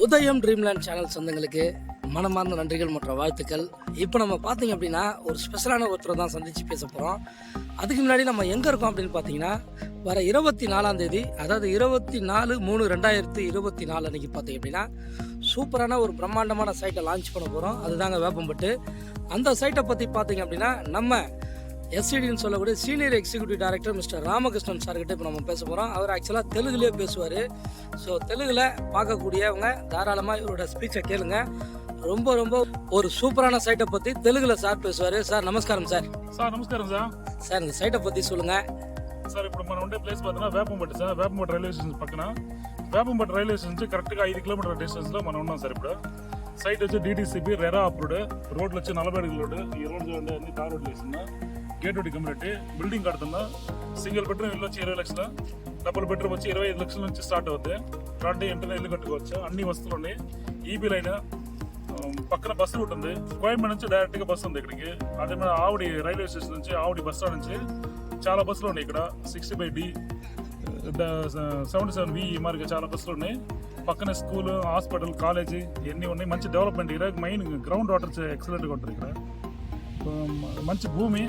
உதயம் Dreamland channel சொந்தங்களுக்கு மனமார்ந்த நன்றிகள் மற்றும் வாழ்த்துக்கள். இப்போ நம்ம பார்த்தீங்க அப்படின்னா ஒரு ஸ்பெஷலான ஒருத்தரை தான் சந்தித்து பேச போகிறோம். அதுக்கு முன்னாடி நம்ம எங்கே இருக்கோம் அப்படின்னு பார்த்தீங்கன்னா வர 24ஆம் தேதி, அதாவது 24/3/2024 அன்றைக்கி பார்த்தீங்க அப்படின்னா சூப்பரான ஒரு பிரம்மாண்டமான சைட்டை லான்ச் பண்ண போகிறோம். அதுதாங்க வேப்பம்பட்டு. அந்த சைட்டை பற்றி பார்த்தீங்க அப்படின்னா நம்ம எஸ்சிடின்னு சொல்லக்கூடிய senior executive director mister Ramakrishnan சார்கிட்ட இப்போ நம்ம பேச போகிறோம். அவர் ஆக்சுவலாக தெலுங்குலேயே பேசுவார். ஸோ தெலுங்கில் பார்க்கக்கூடியவங்க தாராளமாக இவரோட ஸ்பீச்சை கேளுங்க. ரொம்ப ரொம்ப ஒரு சூப்பரான சைட்டை பற்றி தெலுங்கில் சார் பேசுவார். சார் நமஸ்காரம் சார். சார் நமஸ்காரம் சார். சார் இந்த சைட்டை பற்றி சொல்லுங்கள் సార్. ఇప్పుడు మనం ఉండే ప్లేస్ பார்த்தீங்கன்னா వేపంపట్టి సార్. వేపంపట్టి రైల్వే స్టేషన్ పక్కన వేపంపట్టి రైల్వే స్టేషన్ నుంచి కరెక్ట్గా 5 కిలోమీటర్ల డిస్టెన్స్లో మనం ఉన్నాం సార్. ఇప్పుడు సైట్ వచ్చి డిటిసిబి రెరా అప్రూవ్డ్. రోడ్లు వచ్చి 40 అడుగుల రోడ్డు. ఈ రోడ్డు చూడండి, అన్ని తార్ రోడ్లు వేస్తున్నా. గేట్ ఒకటి కమ్యూనిటీ బిల్డింగ్ కడుతున్నా. సింగిల్ బెడ్రూమ్ ఇల్లు వచ్చి 20 లక్షలు, డబుల్ బెడ్రూమ్ వచ్చి 25 లక్షల నుంచి స్టార్ట్ అవుతుంది. రాంటి వెంటనే ఇల్లు కట్టుకోవచ్చు. అన్ని వస్తువులు ఉన్నాయి. ఈబీ లైన్ పక్కన బస్సు రూట్ ఉంది. కోయంబేడు నుంచి డైరెక్ట్గా బస్సు ఉంది ఇక్కడికి. అదే మన ఆవిడి రైల్వే స్టేషన్ నుంచి ఆవిడి బస్ స్టాండ్ నుంచి చాలా బస్సులు ఉన్నాయి ఇక్కడ. 65D 77V ఈ మాదిరిగా చాలా బస్సులు ఉన్నాయి. పక్కనే స్కూల్, హాస్పిటల్, కాలేజీ ఇవన్నీ ఉన్నాయి. మంచి డెవలప్మెంట్. ఇక్కడ మెయిన్ గ్రౌండ్ వాటర్ ఎక్సలెంట్గా ఉంటుంది. ఇక్కడ మంచి భూమి.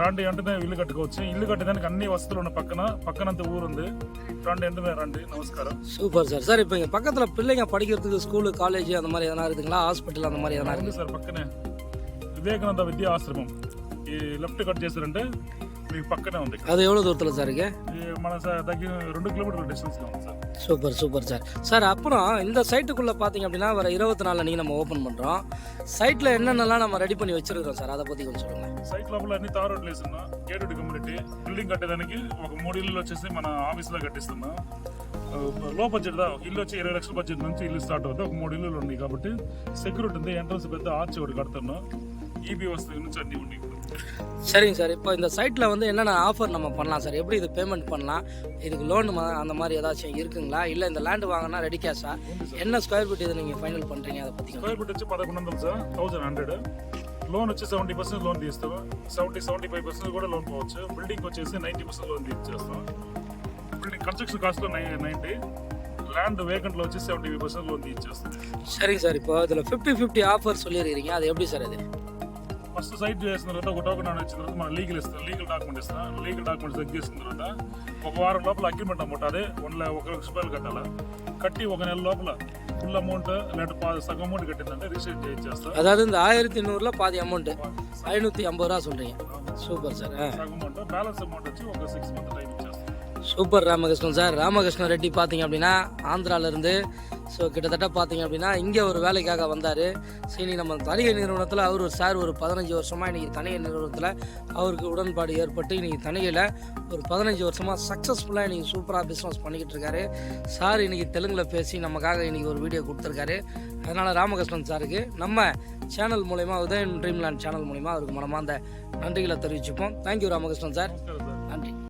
రాండి వెంటనే ఇల్లు కట్టుకోవచ్చు. ఇల్లు కట్టడానికి అన్ని వసతులు ఉన్నాయి. పక్కనంత ఊరు ఉంది. రాండి వెంటనే రండి. நமஸ்காரம். Super sir. சார் இப்போ இங்கே பக்கத்தில் பிள்ளைங்க படிக்கிறதுக்கு ஸ்கூலு, காலேஜ் அந்த மாதிரி எதனா இருக்குங்களா? ஹாஸ்பிட்டல் அந்த மாதிரி எதனா இருக்குது సార్? పక్కనే వివేకానంద విద్యా ఆశ్రమం ఈ లెఫ్ట్ కట్ చేశారంటే మీకు పక్కనే ఉంది. அது எவ்வளோ தூரத்தில் சார் இருக்கு? మన దగ్గర 2 కిలోమీటర్ల డిస్టెన్స్లో ఉంది sir. Super super sir. Sir அப்புறம் இந்த சைட்டுக்குள்ளே பார்த்தீங்க அப்படின்னா வர 24 நீங்கள் நம்ம ஓப்பன் பண்ணுறோம். சைட்டில் என்னென்னலாம் நம்ம ரெடி பண்ணி வச்சிருக்கிறோம் సార్, அதை பற்றி కొంచెం சொல்லுங்கள். సైట్ లోపల అన్ని తార్ రోడ్లు వేస్తున్నా. గేటెడ్ కమ్యూనిటీ బిల్డింగ్ కట్టేదానికి ఒక 3 ఇల్లు వచ్చేసి మన ఆఫీస్లో కట్టిస్తున్నా. లో బడ్జెట్ దా ఇల్లు వచ్చి 20 లక్షల బడ్జెట్ నుంచి ఇల్లు స్టార్ట్ అవుతుంది. ఒక 3 ఇల్లులు ఉన్నాయి కాబట్టి సెక్యూరిటీ ఉంది. ఎంట్రన్స్ పెద్ద ఆర్చ్ ఒకటి కడుతున్నా. ఈబీ వస్తువు నుంచి అన్ని ఉన్నాయి. சரிங்க சார். இப்போ இந்த சைட்டில் வந்து என்னென்ன ஆஃபர் நம்ம பண்ணலாம் சார்? எப்படி இது பேமெண்ட் பண்ணலாம்? இதுக்கு லோன் அந்த மாதிரி ஏதாச்சும் இருக்குங்களா? இல்லை இந்த லேண்டு வாங்கினா ரெடி கேஷா? என்ன ஸ்கொயர் ஃபீட் இது நீங்கள் ஃபைனல் பண்ணுறீங்க? அதை பற்றி స్క్వేర్ ఫీట్ వచ్చి 1100 సార్. 1100 లోన్ వచ్చి 70% లోన్ తీస్తాం. 70-75% కూడా లోన్ పోవచ్చు. బిల్డింగ్ వచ్చేసి 90% లోన్ తీసేస్తాం. బిల్డింగ్ కన్స్ట్రక్షన్ కాస్ట్లో 90, ల్యాండ్ వేకెంట్లో వచ్చి 75% లోన్ తీసేస్తాం. சரிங்க சார். இப்போ இதில் 50-50 ஆஃபர் சொல்லியிருக்கீங்க, அது எப்படி சார்? அது ఫస్ట్ సైట్ చేసిన తర్వాత ఒక టోకెన్ వచ్చిన తర్వాత మనం లీగల్ ఇస్తాం. లీగల్ డాక్యుమెంట్ ఇస్తాం. లీగల్ డాక్యుమెంట్ చెక్ చేసిన తర్వాత ఒక వారం లోపల అగ్రిమెంట్ అమౌంట్ అదే 1 లక్ష రూపాయలు కట్టాలి. కట్టి ఒక నెల లోపల ఫుల్ అమౌంట్ లేదా సగం అమౌంట్ కట్టిందంటే రిజిస్టర్ చేస్తాం. அதாவது இந்த 1100ல பாதி அமௌண்ட் 550 ரூபா சொல்றீங்க. Super sir. సగం అమౌంట్ బ్యాలెన్స్ అమౌంట్ వచ్చి ఒక 6 మంత్ టైం ఇచ్చేస్తాం. Super Ramakrishnan sir. ராமகிருஷ்ணன் ரெட்டி பார்த்தீங்க அப்படின்னா ஆந்திராவிலேருந்து ஸோ கிட்டத்தட்ட பார்த்தீங்க அப்படின்னா இங்கே ஒரு வேலைக்காக வந்தார். சரி, நம்ம தனியார் நிறுவனத்தில் அவர் ஒரு 15 வருஷமாக இன்றைக்கி தனியார் நிறுவனத்தில் அவருக்கு உடன்பாடு ஏற்பட்டு இன்றைக்கி தனியில் ஒரு 15 வருஷமாக சக்ஸஸ்ஃபுல்லாக இன்றைக்கி சூப்பராக பிஸ்னஸ் பண்ணிக்கிட்டு இருக்காரு சார். இன்றைக்கி தெலுங்கில் பேசி நமக்காக இன்றைக்கி ஒரு வீடியோ கொடுத்துருக்காரு. அதனால் ராமகிருஷ்ணன் சாருக்கு நம்ம சேனல் மூலயமா, உதயம் ட்ரீம்லேண்ட் சேனல் மூலயமா அவருக்கு மனமார்ந்த நன்றிகளை தெரிவிச்சுப்போம். Thank you Ramakrishnan sir.